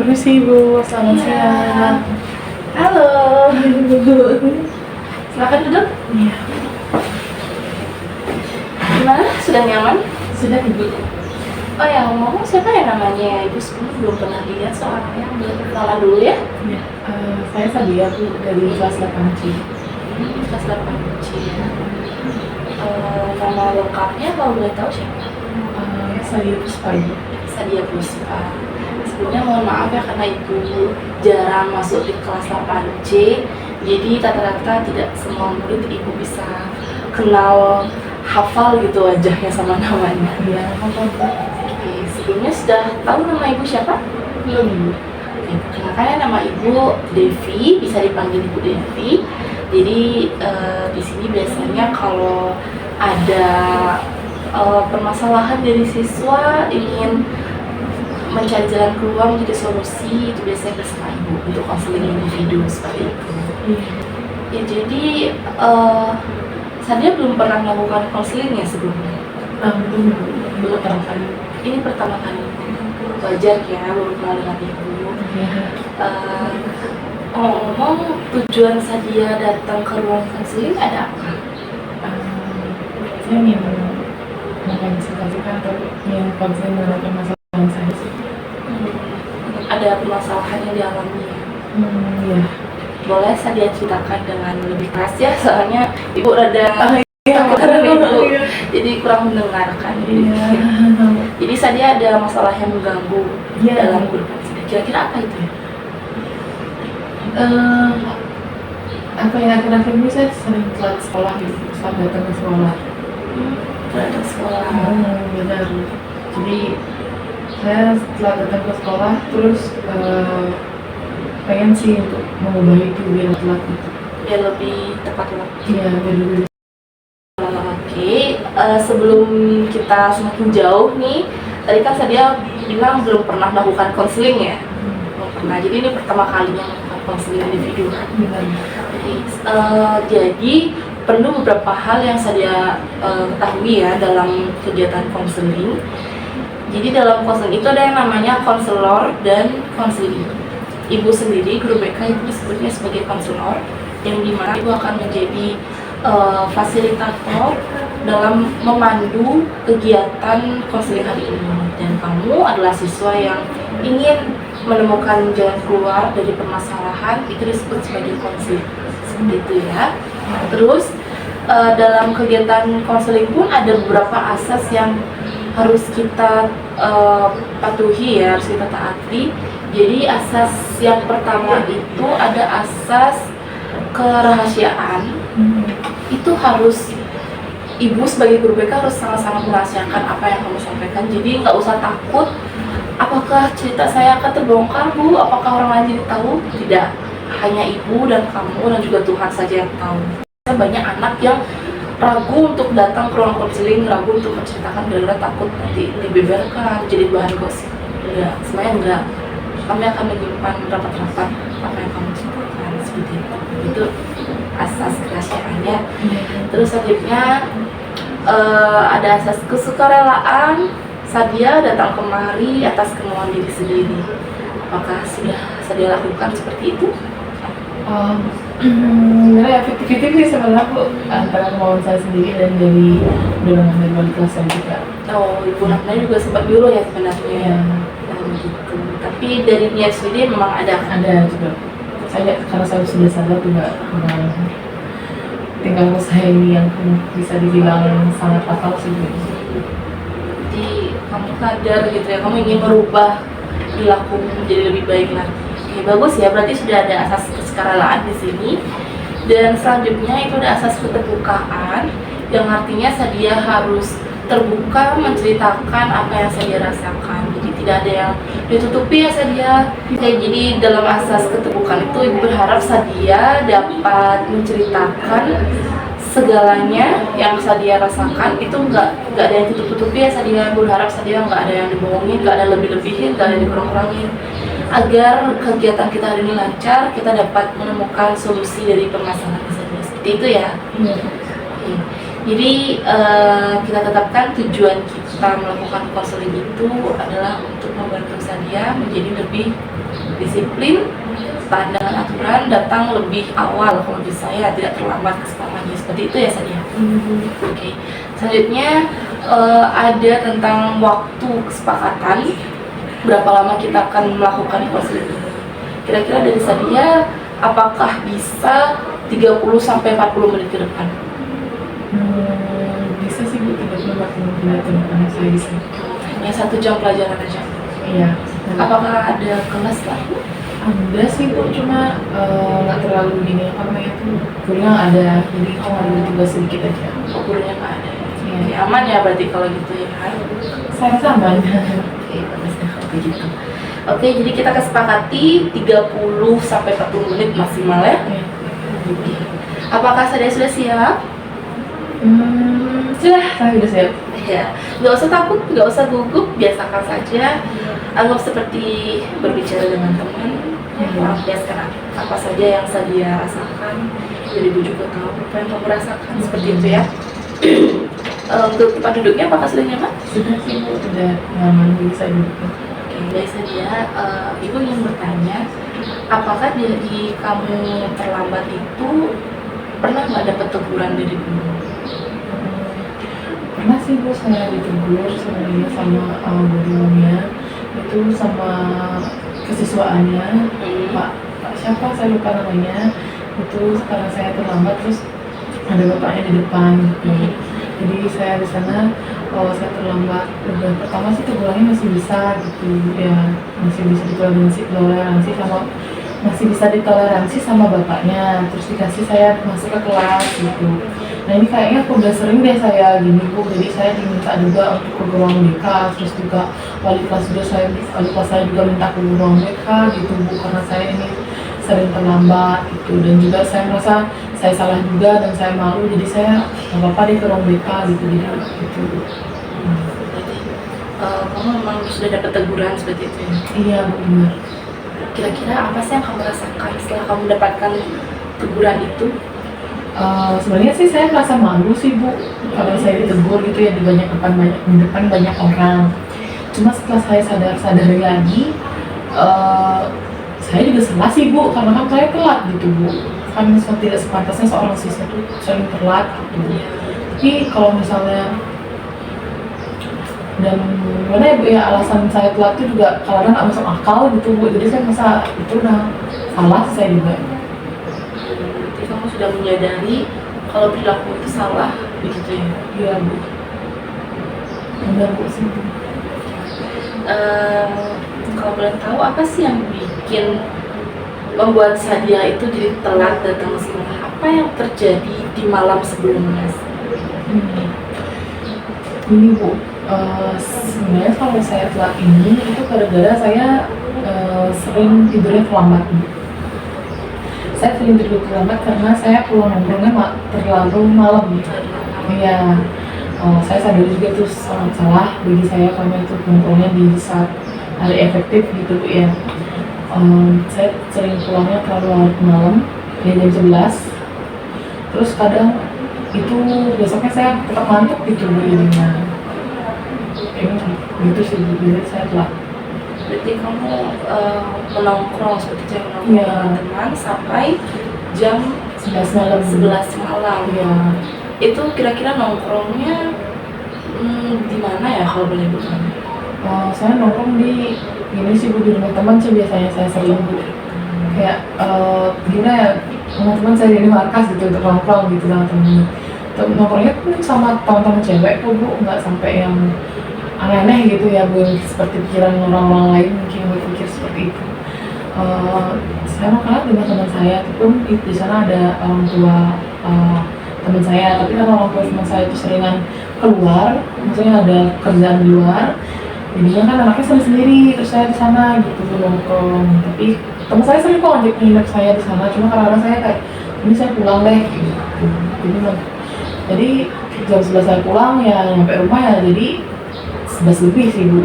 Permisi Ibu, selamat siang. Halo. Silakan duduk. Iya, Gimana? Sudah nyaman? sudah Ibu. Oh ya, ngomong siapa ya namanya? Ibu sebelumnya belum pernah lihat soalnya. Boleh perkenalan dulu ya? Iya, saya Sadia Bu dari kelas 8C. Kelas 8C ya. Nama lengkapnya kalau boleh tahu siapa? Sadia Puspa Ibu. Sadia Puspa. Sebelumnya mohon maaf ya karena Ibu jarang masuk di kelas 8C. Jadi rata-rata tidak semua murid Ibu bisa kenal, hafal gitu wajahnya sama namanya. Iya, apa Bu? Oke, sebelumnya sudah tahu nama Ibu siapa? Belum Ibu. Oke, perkenalkan nama Ibu Devi, bisa dipanggil Ibu Devi. Jadi di sini biasanya kalau ada permasalahan dari siswa ingin mencari jalan keluar menjadi solusi, itu biasanya bersama Ibu untuk konseling individu seperti itu. Iya. Ya jadi Sadia belum pernah melakukan konseling ya sebelumnya. Belum Ibu. Belum pertama kali. Ini pertama kali. Wajar ya, baru kenal dengan Ibu. Iya. Ngomong tujuan Sadia datang ke ruang konseling ada apa? Saya ingin mengkonsultasikan atau ingin konseling mengenai masalah saya sih. Ada permasalahan yang dialami ya? Iya. Boleh Sadia ceritakan dengan lebih keras ya, soalnya Ibu rada Iya. Ibu, Iya. jadi kurang mendengarkan. Iya. Jadi Sadia ada masalah yang mengganggu Iya. dalam guru konseling. Kira-kira apa itu ya? Apa yang akhir-akhir ini saya sering telat sekolah gitu, saat datang ke sekolah. Terhadap sekolah. Benar. Jadi saya setelah datang ke sekolah terus pengen sih untuk mengubah itu biar telat gitu. Biar lebih tepat waktu. Iya, biar lebih. Oke, sebelum kita semakin jauh nih, tadi kan Sadia bilang belum pernah melakukan konseling ya? Belum pernah, jadi ini pertama kalinya melakukan konseling individu. Benar. Jadi perlu beberapa hal yang Sadia ketahui ya dalam kegiatan konseling. Jadi dalam konseling itu ada yang namanya konselor dan konseling. Ibu sendiri, guru BK itu disebutnya sebagai konselor, yang dimana ibu akan menjadi fasilitator dalam memandu kegiatan konseling hari ini. Dan kamu adalah siswa yang ingin menemukan jalan keluar dari permasalahan, itu disebut sebagai konseling. Seperti itu ya. Terus dalam kegiatan konseling pun ada beberapa asas yang harus kita patuhi ya, harus kita taati. Jadi asas yang pertama itu ada asas kerahasiaan. Itu harus Ibu sebagai guru BK harus sangat-sangat merahasiakan apa yang kamu sampaikan. Jadi nggak usah takut apakah cerita saya akan terbongkar Bu, apakah orang lain jadi tahu. Tidak, hanya Ibu dan kamu dan juga Tuhan saja yang tahu. Banyak anak yang ragu untuk datang ke ruang konseling, ragu untuk menceritakan gara-gara takut nanti dibeberkan, jadi bahan gosip. Enggak, semuanya enggak. Kami akan menyimpan rapat-rapat apa yang kamu ceritakan, seperti itu. Itu asas kerahasiaannya. Terus selanjutnya ada asas kesukarelaan. Sadia datang kemari atas kemauan diri sendiri. Apakah sudah Sadia lakukan seperti itu? Sebenarnya 50-50 sih sebenarnya Bu, antara kemauan saya sendiri dan dari dorongan dari wali kelas saya juga. Oh, Ibu Nafna juga sempat dulu ya sebenarnya. Iya. Gitu. Tapi dari niat sendiri memang ada. Ada juga. Saya karena saya sudah sadar juga tinggalku saya ini yang bisa dibilang sangat fatal sih Bu. Jadi kamu sadar gitu ya, kamu ingin merubah perilaku menjadi lebih baik lagi. Oke, bagus ya, berarti sudah ada asas kesukarelaan di sini. Dan selanjutnya itu ada asas keterbukaan, yang artinya Sadia harus terbuka menceritakan apa yang Sadia rasakan. Jadi tidak ada yang ditutupi ya Sadia. Jadi dalam asas keterbukaan itu Ibu berharap Sadia dapat menceritakan segalanya yang Sadia rasakan. Itu nggak ada yang ditutup-tutupi ya Sadia. Berharap Sadia nggak ada yang dibohongin, nggak ada yang lebih-lebihin, nggak ada yang dikurang-kurangin, agar kegiatan kita hari ini lancar, kita dapat menemukan solusi dari permasalahan Sadia. Seperti itu ya. Oke. Jadi kita tetapkan tujuan kita melakukan konseling itu adalah untuk membantu Sadia menjadi lebih disiplin, taat dengan aturan, datang lebih awal kalau bisa ya, tidak terlambat kesempatannya. Seperti itu ya Sadia. Oke. Selanjutnya ada tentang waktu kesepakatan. Berapa lama kita akan melakukan konseling ini? Kira-kira dari Sadia, apakah bisa 30 sampai 40 menit ke depan? Bisa sih Bu, 30-40 menit ke depan saya bisa. Yang 1 jam pelajaran aja. Iya. Apakah ada kelas lah? Ada sih Bu, cuma nggak terlalu gini apa namanya tuh, gurunya ada, jadi cuma ada tugas sedikit aja. Oh, gurunya nggak ada. Iya. Oke, aman ya berarti kalau gitu ya. Saya rasa aman. Oke, bagus deh kalau begitu. Oke, jadi kita kesepakati 30 sampai 40 menit maksimal ya. Iya. Oke. Apakah Sadia sudah siap? Sudah, saya sudah siap. Ya, nggak usah takut, nggak usah gugup, biasakan saja. Anggap seperti berbicara dengan teman. Melampiaskan apa saja yang Sadia rasakan. Jadi ibu juga tahu apa yang kamu rasakan, seperti itu ya. Untuk tempat duduknya apakah sudah nyaman? Sudah sih Bu, sudah nyaman bisa duduk. Oke, baik Sadia. Ibu ingin bertanya, apakah dari kamu terlambat itu pernah nggak dapat teguran dari guru? Pernah sih Bu, saya ditegur sebenarnya sama gurunya, itu sama kesiswaannya, Pak siapa saya lupa namanya, itu karena saya terlambat terus ada bapaknya di depan gitu. Jadi saya di sana, kalau saya terlambat, udah pertama sih tegurannya masih bisa gitu ya, masih bisa ditoleransi sama bapaknya, terus dikasih saya masuk ke kelas gitu. Nah ini kayaknya aku udah sering deh saya gini Bu, jadi saya diminta juga untuk ke ruang BK, terus juga wali kelas saya juga minta ke ruang BK gitu Bu, karena saya ini sering terlambat gitu, dan juga saya merasa saya salah juga dan saya malu, jadi saya nggak apa-apa deh ke ruang BK gitu, jadi gitu. Berarti kamu memang sudah dapat teguran seperti itu ya? Iya Bu, benar. Kira-kira apa sih yang kamu rasakan setelah kamu mendapatkan teguran itu? Sebenarnya sih saya merasa malu sih Bu, kalau saya ditegur gitu ya di depan banyak orang. Cuma setelah saya sadari lagi, saya juga salah sih Bu, karena kan saya telat gitu Bu. Kan tidak sepantasnya seorang siswa itu sering telat gitu. Tapi kalau misalnya, dan mana ya Bu ya, alasan saya telat itu juga kadang nggak masuk akal gitu Bu. Jadi saya merasa itu udah salah saya juga. Berarti kamu sudah menyadari kalau perilaku itu salah, begitu ya? Iya Bu. Benar Bu sih Bu. Kalau boleh tahu apa sih yang bikin membuat Sadia itu jadi telat datang ke sekolah? Apa yang terjadi di malam sebelumnya? Ini Bu, sebenarnya kalau saya telat ini itu gara-gara saya sering tidurnya terlambat Bu. Saya sering tidur terlambat karena saya pulang nongkrongnya terlalu malam. Iya, saya sadar juga itu sangat salah bagi saya karena itu nongkrongnya di saat hari efektif gitu Bu ya. Saya sering pulangnya terlalu larut malam, ya jam 11. Terus kadang itu besoknya saya tetap ngantuk gitu Bu jadinya. Gitu sih Bu, jadi saya telat. Berarti kamu menongkrong seperti jam nongkrong Iya. dengan teman sampai jam 11 malam. 11 malam. Iya. Itu kira-kira nongkrongnya di mana ya kalau boleh Bu? Saya nongkrong di ini sih Bu, di rumah teman sih biasanya saya sering Bu. Kayak gimana ya, rumah teman saya di markas gitu untuk nongkrong gitu sama temen. Nongkrongnya pun sama teman-teman cewek kok Bu, nggak sampai yang aneh-aneh gitu ya Bu, yang seperti pikiran orang-orang lain mungkin yang berpikir seperti itu. Saya makan di rumah teman saya, pun di sana ada orang tua teman saya, tapi karena orang tua teman saya itu seringan keluar, maksudnya ada kerjaan di luar, jadinya kan anaknya sendiri, terus saya di sana gitu nongkrong. Tapi teman saya sering kok ngajak nginep saya di sana, cuma kadang-kadang saya kayak ini saya pulang deh gitu. Jadi jam 11 saya pulang ya, nyampe rumah ya jadi 11 lebih sih Bu.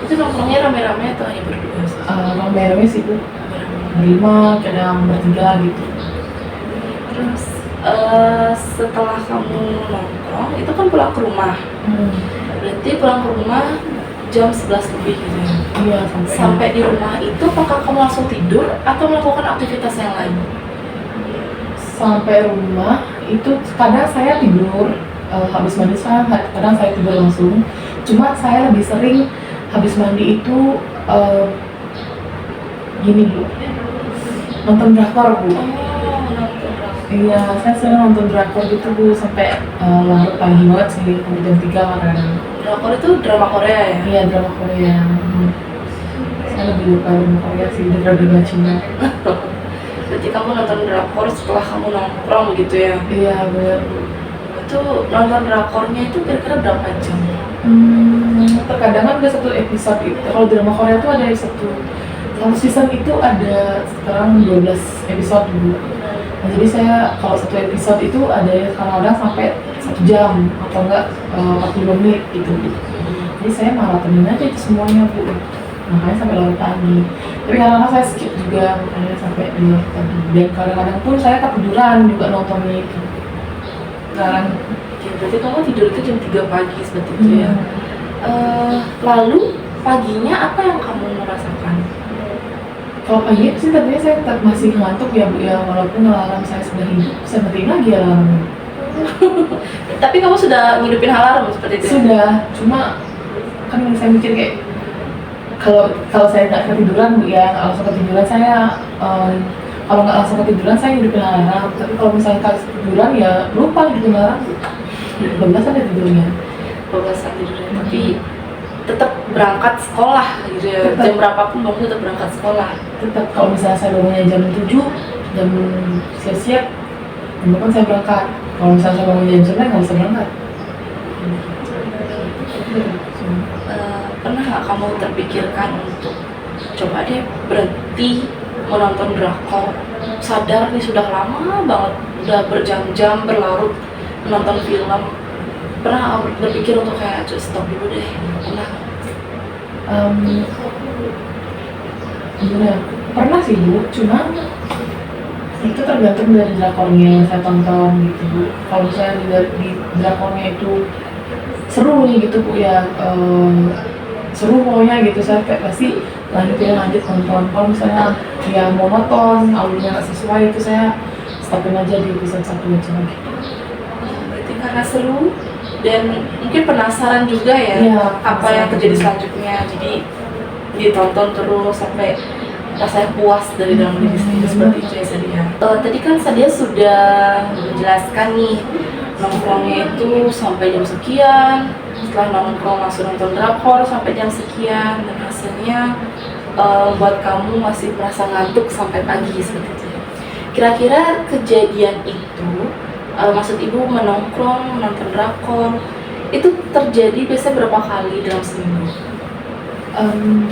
Itu nongkrongnya rame-rame atau hanya berdua? Rame-rame sih Bu, berlima, kadang bertiga gitu. Terus setelah kamu nongkrong, itu kan pulang ke rumah. Berarti pulang ke rumah jam 11 lebih gitu ya. Iya, Sampai di rumah itu apakah kamu langsung tidur atau melakukan aktivitas yang lain? sampai rumah itu kadang saya tidur, habis mandi kadang saya tidur langsung. Cuma saya lebih sering habis mandi itu gini Bu, nonton drakor Bu. Nonton drakor. Iya, saya sering nonton drakor gitu Bu, sampai larut pagi banget sih, sampai jam 3 kadang. Drakor itu drama Korea ya? Iya, drama Korea. Saya lebih suka drama Korea sih daripada drama Cina. Berarti kamu nonton drakor setelah kamu nongkrong gitu ya? Iya, benar. Itu nonton drakornya itu kira-kira berapa jam? Terkadang kan ada satu episode itu. Kalau drama Korea tuh ada satu season itu ada sekarang 12 episode dulu. Nah, jadi saya kalau satu episode itu ada yang kadang-kadang sampai 1 jam atau enggak 40 menit gitu. Jadi saya maratonin aja itu semuanya Bu. Makanya sampai larut pagi. Tapi kadang-kadang saya skip juga, makanya sampai di larut pagi. Dan kadang-kadang pun saya ketiduran juga nontonnya itu. Sekarang Oke, berarti kamu tidur itu jam 3 pagi seperti itu ya? Lalu paginya apa yang kamu merasakan? kalau pagi sih tadinya saya tetap masih ngantuk ya Bu ya, walaupun alarm saya sudah hidup, saya matiin lagi alarmnya. Tapi kamu sudah ngidupin alarm seperti itu? Sudah, cuma kan saya mikir kayak kalau saya nggak ketiduran Bu ya, nggak langsung ketiduran saya kalau nggak langsung ketiduran saya hidupin alarm. Tapi kalau misalnya kalau ketiduran ya lupa hidupin alarm. 12 ada tidurnya. 12-an tidurnya, tapi tetap berangkat sekolah gitu ya? Tetap. Jam berapapun kamu tetap berangkat sekolah? Tetap kalau misalnya saya bangunnya jam 7, jam siap-siap, jam 8 saya berangkat. Kalau misalnya saya bangun jam 9 nggak bisa berangkat. Pernah nggak kamu terpikirkan untuk coba deh berhenti menonton drakor? Sadar nih sudah lama banget, udah berjam-jam berlarut menonton film. Pernah nggak kamu berpikir untuk kayak stop dulu deh? Pernah? Gimana ya? Pernah sih Bu, cuma itu tergantung dari drakornya yang saya tonton gitu Bu. Kalau misalnya di drakornya itu seru nih gitu Bu ya, seru pokoknya gitu, saya kayak pasti lanjut nonton. Kalau misalnya ya monoton, alurnya nggak sesuai, itu saya stopin aja di episode 1 aja gitu. Berarti karena seru dan mungkin penasaran juga ya, Iya, apa yang terjadi selanjutnya, jadi ditonton terus sampai rasanya puas dari dalam diri sendiri seperti itu ya Sadia. Tadi kan Sadia sudah menjelaskan nih nongkrongnya itu sampai jam sekian, setelah nongkrong langsung nonton drakor sampai jam sekian, dan hasilnya buat kamu masih merasa ngantuk sampai pagi seperti itu. Kira-kira kejadian itu, maksud ibu menongkrong, menonton drakor, itu terjadi biasanya berapa kali dalam seminggu?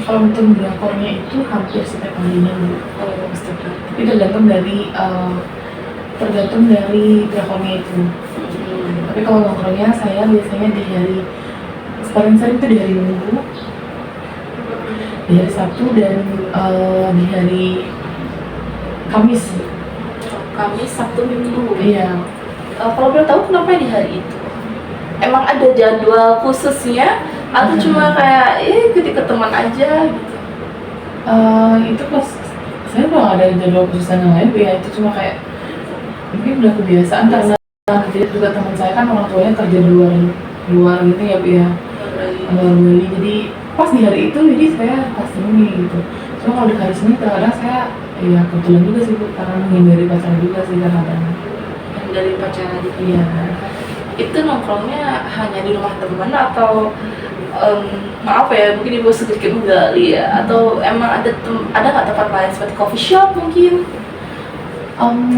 Kalau untuk drakornya itu hampir setiap harinya Bu. Tapi tergantung dari drakornya itu. Tapi kalau nongkrongnya saya biasanya di hari paling sering itu di hari Minggu, di hari Sabtu, dan di hari Kamis. Kamis, Sabtu, Minggu. Iya. Kalau boleh tahu kenapa di hari itu? Emang ada jadwal khususnya atau cuma kayak ikut teman aja gitu? Itu pas saya belum ada jadwal khusus yang lain Bu ya, itu cuma kayak mungkin udah kebiasaan karena jadi juga teman saya kan orang tuanya kerja di luar gitu ya Bu ya, luar Bali. Jadi pas di hari itu jadi saya pas ini gitu. Cuma kalau di hari Senin kadang saya ya kebetulan juga sih Bu, karena menghindari pacaran juga sih kadang. Dari pacaran gitu. Iya. Itu nongkrongnya hanya di rumah teman atau maaf ya mungkin ibu sedikit menggali ya, atau emang ada nggak tempat lain seperti coffee shop mungkin?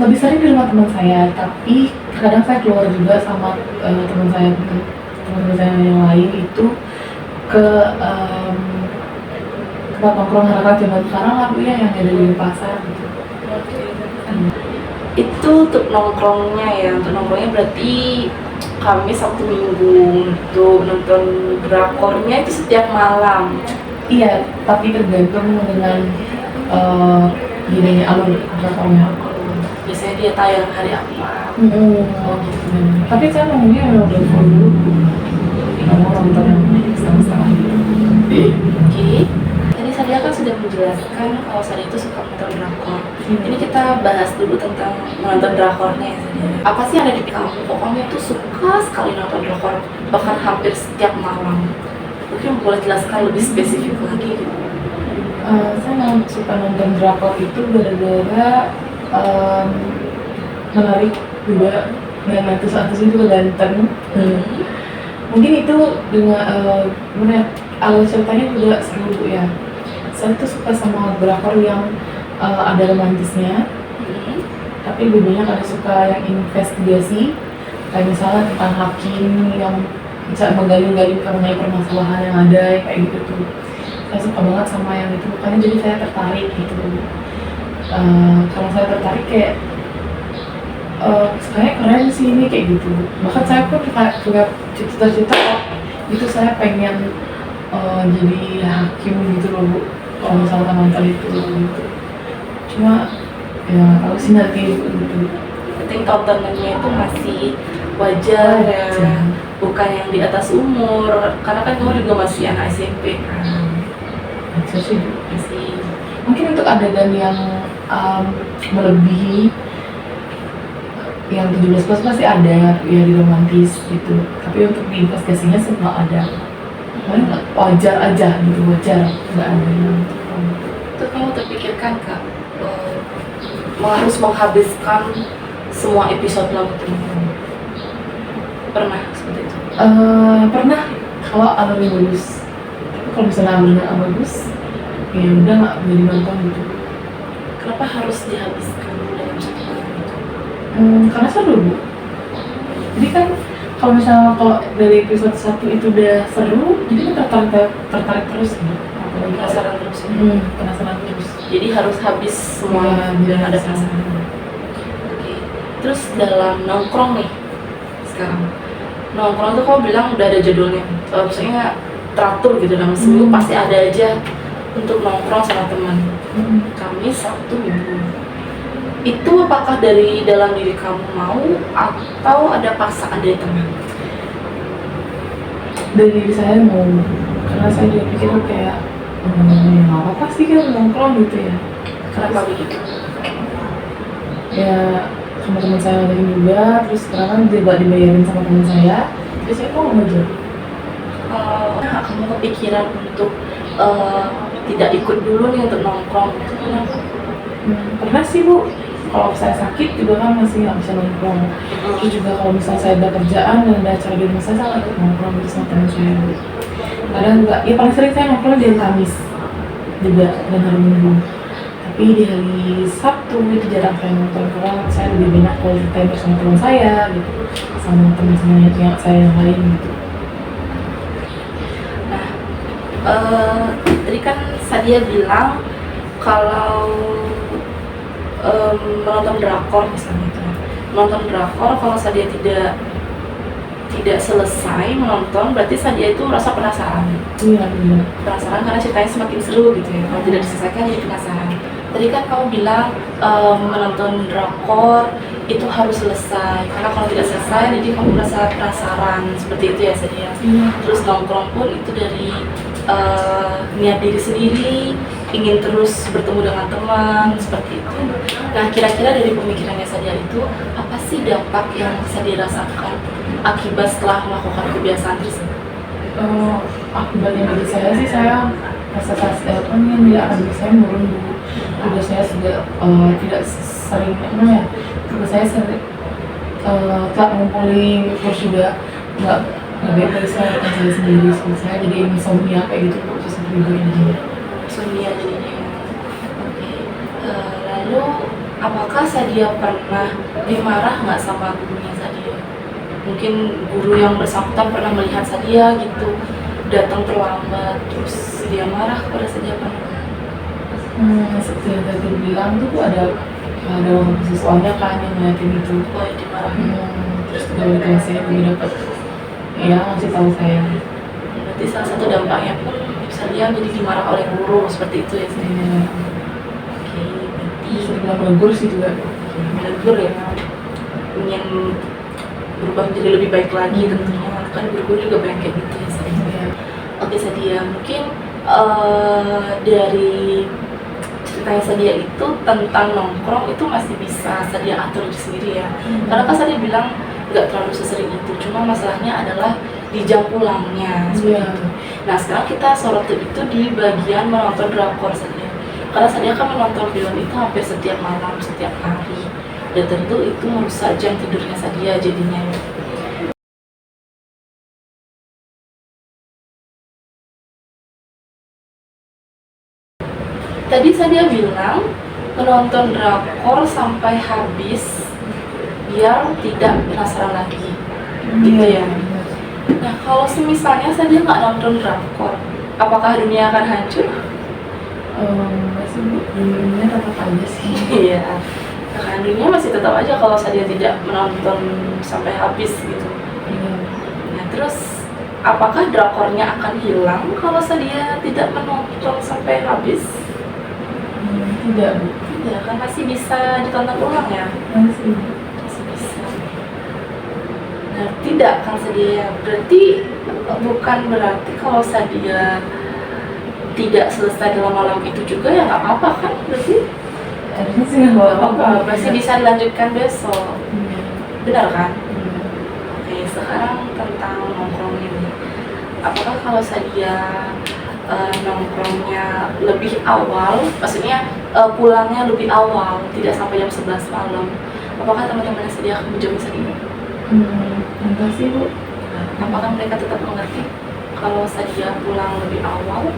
Lebih sering di rumah teman saya, tapi kadang saya keluar juga sama teman saya yang lain itu ke tempat nongkrong anak-anak zaman sekarang lah Bu ya, yang ada di pasar gitu. Itu untuk nongkrongnya ya, untuk nongkrongnya berarti Kamis, Sabtu, Minggu. Untuk nonton drakornya itu setiap malam. Iya, tapi tergantung dengan gini alur drakornya. Biasanya dia tayang hari apa? Oh gitu. Tapi saya nunggunya udah full dulu, nggak mau nonton yang setengah-setengah gitu. Oke. Tadi Sadia kan sudah menjelaskan kalau Sadia itu suka nonton drakor. Ini kita bahas dulu tentang menonton drakornya ya Sadia. Apa sih yang ada di kamu? Kok kamu itu suka sekali nonton drakor, bahkan hampir setiap malam. Mungkin boleh jelaskan lebih spesifik lagi gitu. Saya suka nonton drakor itu gara-gara menarik juga, dan artis-artisnya juga ganteng. Mungkin itu dengan gimana ya, alur ceritanya juga seru ya. Saya tuh suka sama drakor yang ada romantisnya, tapi lebih banyak ada suka yang investigasi, kayak misalnya tentang hakim yang bisa menggali-gali mengenai permasalahan yang ada kayak gitu tuh. Saya suka banget sama yang itu, makanya jadi saya tertarik gitu. Kalau saya tertarik kayak kayaknya keren sih ini kayak gitu. Bahkan saya pun kayak punya cita-cita itu, saya pengen jadi hakim gitu loh Bu, kalau misalnya nonton itu gitu. Cuma ya kalau sih nanti gitu. Penting tontonannya itu masih wajar ya, bukan yang di atas umur. Karena kan kamu juga masih anak SMP kan. Saya sih Masih mungkin untuk adegan yang melebihi yang 17 plus pasti ada ya di romantis gitu, tapi untuk di investigasinya sih nggak ada. Paling wajar aja gitu, wajar, nggak ada yang itu kamu terpikirkan Kak, harus menghabiskan semua episode dalam teman-teman? Pernah seperti itu? pernah kalau alurnya bagus. Tapi kalau misalnya alurnya nggak bagus, ya udah nggak jadi nonton gitu. Kenapa harus dihabiskan dalam satu malam itu? Karena seru Bu. Jadi kan kalau misalnya kalau dari episode 1 itu udah seru, jadi kan tertarik terus gitu. Apalagi Penasaran terus ya? penasaran terus. Jadi harus habis semua Iya, dan ada bisa. penasaran. Oke. Terus dalam nongkrong nih sekarang, nongkrong tuh kamu bilang udah ada jadwalnya, maksudnya teratur gitu dalam seminggu pasti ada aja untuk nongkrong sama teman. Kamis, Sabtu, Minggu. Itu apakah dari dalam diri kamu mau atau ada paksaan dari teman? Dari diri saya mau, karena saya juga pikir kayak ya nggak apa-apa sih kan nongkrong gitu ya. Kenapa begitu? Ya sama teman saya lagi juga, terus sekarang kan juga dibayarin sama teman saya, terus saya kok nggak aja. Kalau kamu kepikiran untuk tidak ikut dulu nih untuk nongkrong, itu kenapa? Pernah sih Bu, kalau saya sakit juga kan masih nggak bisa nongkrong. Terus juga kalau misalnya saya ada kerjaan dan ada acara di rumah saya nggak ikut nongkrong gitu sama teman saya Bu. Kadang juga, ya paling sering saya nongkrong di hari Kamis juga dan hari Minggu. Tapi di hari Sabtu itu jarang saya nonton, karena saya lebih banyak quality time bersama teman saya gitu, sama teman-teman yang saya yang lain gitu. Tadi kan Sadia bilang kalau menonton drakor misalnya itu, menonton drakor kalau Sadia tidak selesai menonton, berarti Sadia itu merasa penasaran. Iya benar. Penasaran karena ceritanya semakin seru gitu ya. Kalau tidak diselesaikan jadi penasaran. Tadi kan kamu bilang menonton drakor itu harus selesai, karena kalau tidak selesai jadi kamu merasa penasaran, seperti itu ya Sadia. Terus nongkrong pun itu dari niat diri sendiri, ingin terus bertemu dengan teman, seperti itu. Nah, kira-kira dari pemikirannya Sadia itu, apa sih dampak yang Sadia rasakan akibat setelah melakukan kebiasaan tersebut? Akibatnya bagi saya sih, saya rasa yang tidak akan saya menurun dulu. Tugas saya sudah tidak sering ya. Tugas saya sering telah ngumpulin, terus juga nggak baik dari saya sendiri. Saya jadi insomnia kayak gitu terus ini. Insomnia jadinya. Oke. Lalu apakah Sadia pernah dimarah nggak sama gurunya Sadia? Mungkin guru yang bersangkutan pernah melihat Sadia gitu datang terlambat, terus dia marah kepada Sadia pernah? Seperti yang tadi bilang tuh ada siswanya kan yang ngeliatin itu. Oh, yang dimarahin. Terus dari kelas saya juga dapat ya ngasih tahu saya. Berarti salah satu dampaknya pun Sadia jadi dimarah oleh guru, seperti itu ya Sadia. Oke, berarti Bilang menegur sih juga. menegur ya, ingin berubah menjadi lebih baik lagi tentunya, kan guru-guru juga pengen kayak gitu ya Sadia. Oke Sadia, mungkin dari ceritanya Sadia itu tentang nongkrong itu masih bisa Sadia atur sendiri ya. Karena kan Sadia bilang nggak terlalu sesering itu, cuma masalahnya adalah di jam pulangnya seperti Iya. itu. Nah sekarang kita sorot itu di bagian menonton drakor Sadia, karena Sadia kan menonton film itu hampir setiap malam, setiap hari, dan tentu itu merusak jam tidurnya Sadia jadinya. Tadi Sadia bilang menonton drakor sampai habis biar tidak penasaran lagi, gitu ya. Nah kalau misalnya Sadia nggak nonton drakor, apakah dunia akan hancur? Masih dunia tetap aja sih. Iya, nah, dunia masih tetap aja kalau Sadia tidak menonton sampai habis gitu. Iya. Nah terus apakah drakornya akan hilang kalau Sadia tidak menonton sampai habis? Tidak, Bu. Ya kan masih bisa ditonton ulang ya. Masih. Masih bisa. Nah, tidak kan Sadia. Berarti bukan berarti kalau Sadia tidak selesai dalam malam itu juga ya nggak apa-apa kan? Berarti Harusnya sih nggak apa-apa. masih bisa dilanjutkan besok. Iya. Benar kan? Iya. Oke, sekarang tentang nongkrong ini. Apakah kalau Sadia nongkrongnya lebih awal, maksudnya pulangnya lebih awal, tidak sampai jam 11 malam, apakah teman-teman Sadia akan menjauhi Sadia? Enggak sih, Bu. Apakah mereka tetap mengerti kalau Sadia pulang lebih awal?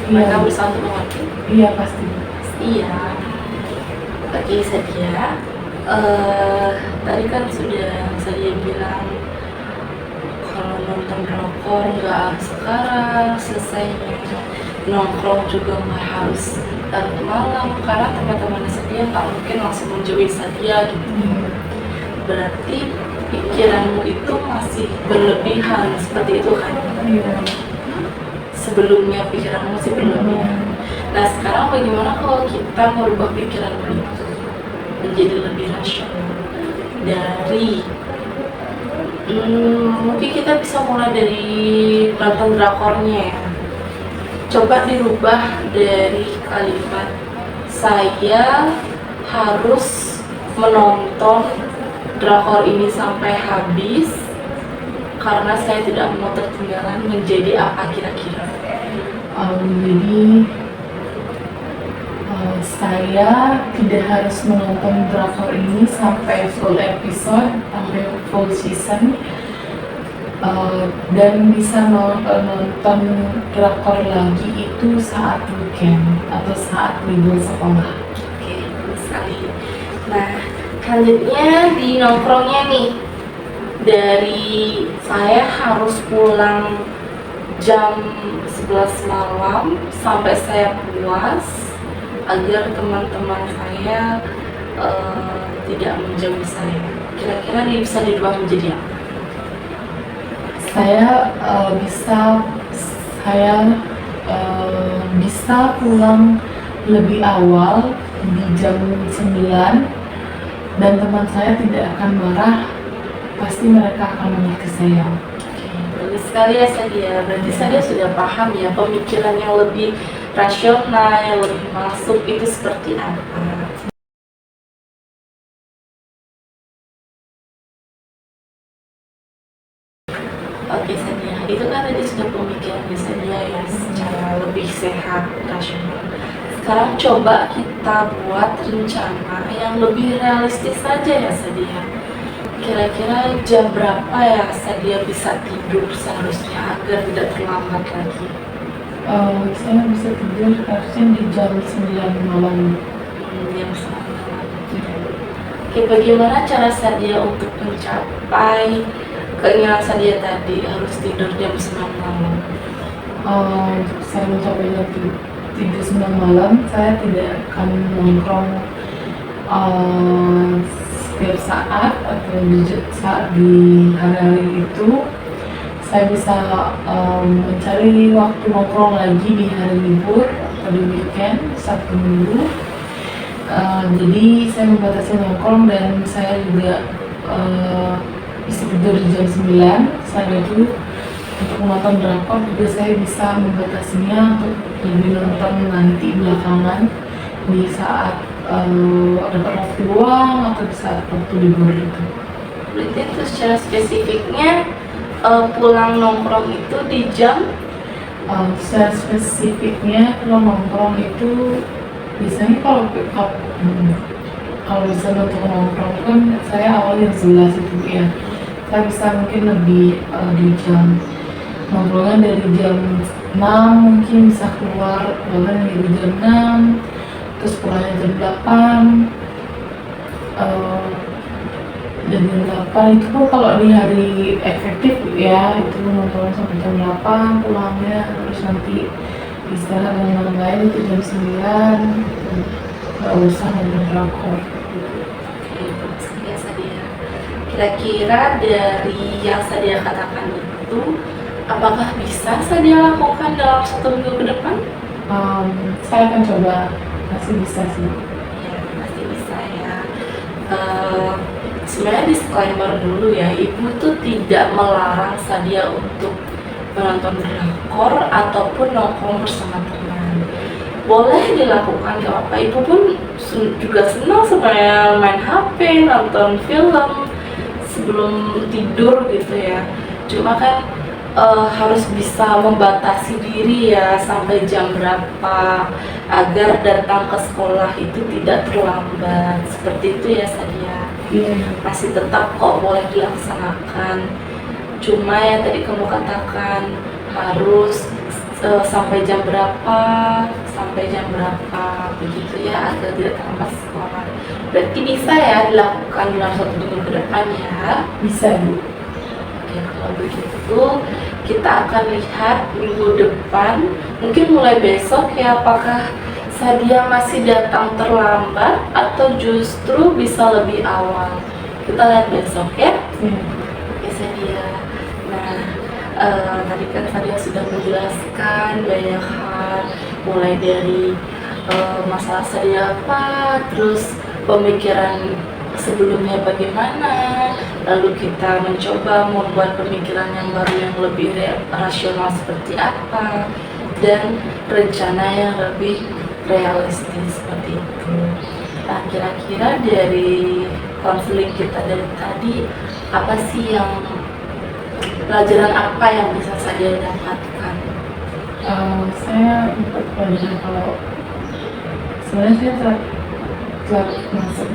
Iya. Mereka berusaha untuk mengerti? Iya, pasti, Bu. Iya. Oke Sadia, tadi kan sudah Sadia bilang kalau nonton drakor nggak harus sekarang selesainya, nongkrong juga nggak harus larut malam, karena teman-teman Sadia nggak mungkin langsung menjauhi Sadia gitu. Berarti pikiranmu itu masih berlebihan seperti itu kan? Iya. Sebelumnya pikiranmu masih berlebihan. Nah sekarang bagaimana kalau kita merubah pikiranmu itu menjadi lebih rasional? Dari mungkin kita bisa mulai dari nonton drakornya ya. Coba dirubah dari kalimat saya harus menonton drakor ini sampai habis karena saya tidak mau tertinggalan, menjadi apa kira-kira? Jadi saya tidak harus menonton drakor ini sampai full episode, sampai full season, dan bisa nonton drakor lagi itu saat weekend atau saat libur sekolah. Oke, bagus sekali. Nah, selanjutnya di nongkrongnya nih, dari saya harus pulang jam 11 malam sampai saya puas agar teman-teman saya tidak menjauhi saya. Kira-kira ini bisa dirubah menjadi apa? Saya bisa pulang lebih awal di jam 9 dan teman saya tidak akan marah, pasti mereka akan mengerti saya. Bagus sekali ya Sadia. Berarti Sadia sudah paham ya pemikiran yang lebih rasional, yang lebih masuk itu seperti apa. Oke Sadia, itu kan tadi sudah pemikiran Sadia ya secara lebih sehat, rasional. Sekarang coba kita buat rencana yang lebih realistis saja ya Sadia. Kira-kira jam berapa ya Sadia bisa tidur seharusnya agar tidak terlambat lagi? Saya bisa tidur harusnya di jam 9 malam. Jam 9 malam. Oke, bagaimana cara Sadia untuk mencapai keinginan Sadia tadi harus tidur jam 9 malam? Saya mencapai tidur 9 malam, saya tidak akan nongkrong setiap saat atau saat di hari-hari itu. Saya bisa mencari waktu nongkrong lagi di hari libur atau di weekend, Sabtu Minggu. Jadi saya membatasi nongkrong dan saya juga bisa tidur di jam 9. Selain itu untuk menonton drakor juga saya bisa membatasinya untuk lebih nonton nanti belakangan di saat ada waktu luang atau di saat waktu libur gitu. Berarti itu secara spesifiknya pulang nongkrong itu di jam Secara spesifiknya kalau nongkrong itu biasanya kalau misalnya untuk nongkrong kan saya awal jam 11 itu ya, saya bisa mungkin lebih di jam nongkrongnya dari jam 6 mungkin bisa keluar bahkan dari jam 6 terus pulangnya jam 8 dan jam 8 itu pun kalau di hari efektif ya itu nonton sampai jam 8 pulangnya, terus nanti istirahat dan lain-lain itu jam 9 nggak usah nonton drakor. biasa dia. Kira-kira dari yang Sadia katakan itu, apakah bisa Sadia lakukan dalam 1 minggu ke depan? Saya akan coba, masih bisa sih. Ya, pasti bisa ya. Sebenarnya disclaimer dulu ya, ibu tuh tidak melarang Sadia untuk menonton drakor ataupun nongkrong bersama teman. Boleh dilakukan, gak apa-apa. Ibu pun juga senang sebenarnya main HP, nonton film sebelum tidur gitu ya. Cuma kan harus bisa membatasi diri ya sampai jam berapa agar datang ke sekolah itu tidak terlambat. Seperti itu ya Sadia. Masih tetap kok boleh dilaksanakan. Cuma yang tadi kamu katakan harus sampai jam berapa begitu ya agar tidak terlambat sekolah. Berarti bisa ya dilakukan dalam 1 minggu ke depan ya. Bisa Bu. Oke, kalau begitu kita akan lihat minggu depan, mungkin mulai besok ya, apakah Sadia masih datang terlambat atau justru bisa lebih awal. Kita lihat besok ya. Oke Sadia. Nah, tadi kan Sadia sudah menjelaskan banyak hal, mulai dari masalah Sadia apa, terus pemikiran sebelumnya bagaimana, lalu kita mencoba membuat pemikiran yang baru yang lebih rasional seperti apa, dan rencana yang lebih realistis seperti itu. Nah, kira-kira dari konseling kita dari tadi, apa sih pelajaran apa yang bisa Sadia dapatkan? Saya dapat pelajaran kalau sebenarnya saya saat masuk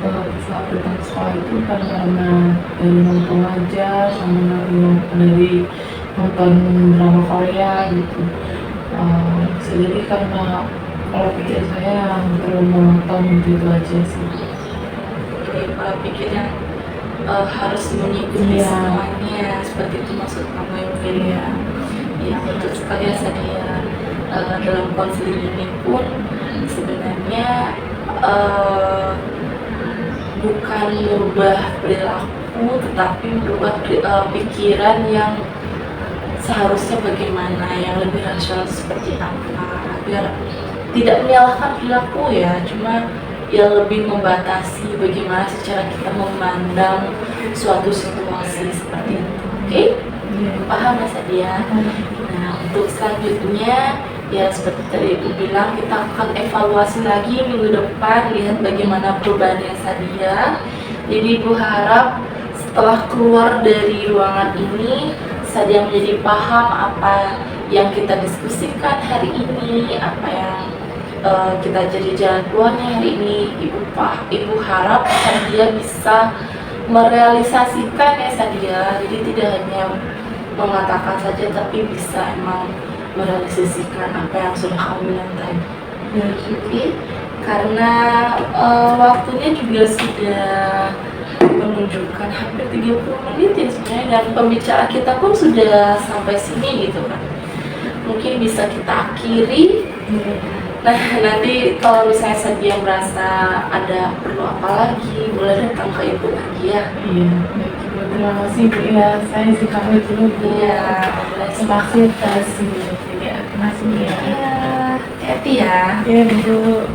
saat datang ke sekolah itu kan karena dari nonton aja sama dari nonton drama Korea gitu. Bisa jadi karena kalau pikir saya terlalu menonton gitu aja sih. Jadi pola pikirnya harus mengikuti semuanya, seperti itu maksud kamu yang mungkin ya. Ya betul sekali ya Sadia. Dalam konseling ini pun sebenarnya bukan merubah perilaku, tetapi merubah pikiran yang seharusnya bagaimana, yang lebih rasional seperti apa, agar tidak menyalahkan perilaku ya, cuma yang lebih membatasi bagaimana secara kita memandang suatu situasi seperti itu. Oke? Paham ya Sadia? Nah, untuk selanjutnya ya seperti tadi Ibu bilang, kita akan evaluasi lagi minggu depan, lihat bagaimana perubahannya Sadia. Jadi Ibu harap setelah keluar dari ruangan ini, Sadia menjadi paham apa yang kita diskusikan hari ini, apa yang kita jadi jalan keluarnya hari ini. Ibu harap Sadia bisa merealisasikan ya Sadia, jadi tidak hanya mengatakan saja tapi bisa emang merealisasikan apa yang sudah kamu bilang tadi. Jadi karena waktunya juga sudah menunjukkan hampir 30 menit ya sebenarnya, dan pembicara kita pun sudah sampai sini gitu kan, mungkin bisa kita akhiri. Nah, nanti kalau misalnya Sadia merasa ada perlu apa lagi, boleh datang ke Ibu lagi ya. Iya, baik Ibu. Terima kasih Bu ya. Saya isi kami dulu Bu. Iya, Terima kasih atas ini. Terima kasih ya. Iya, hati ya. Iya Bu.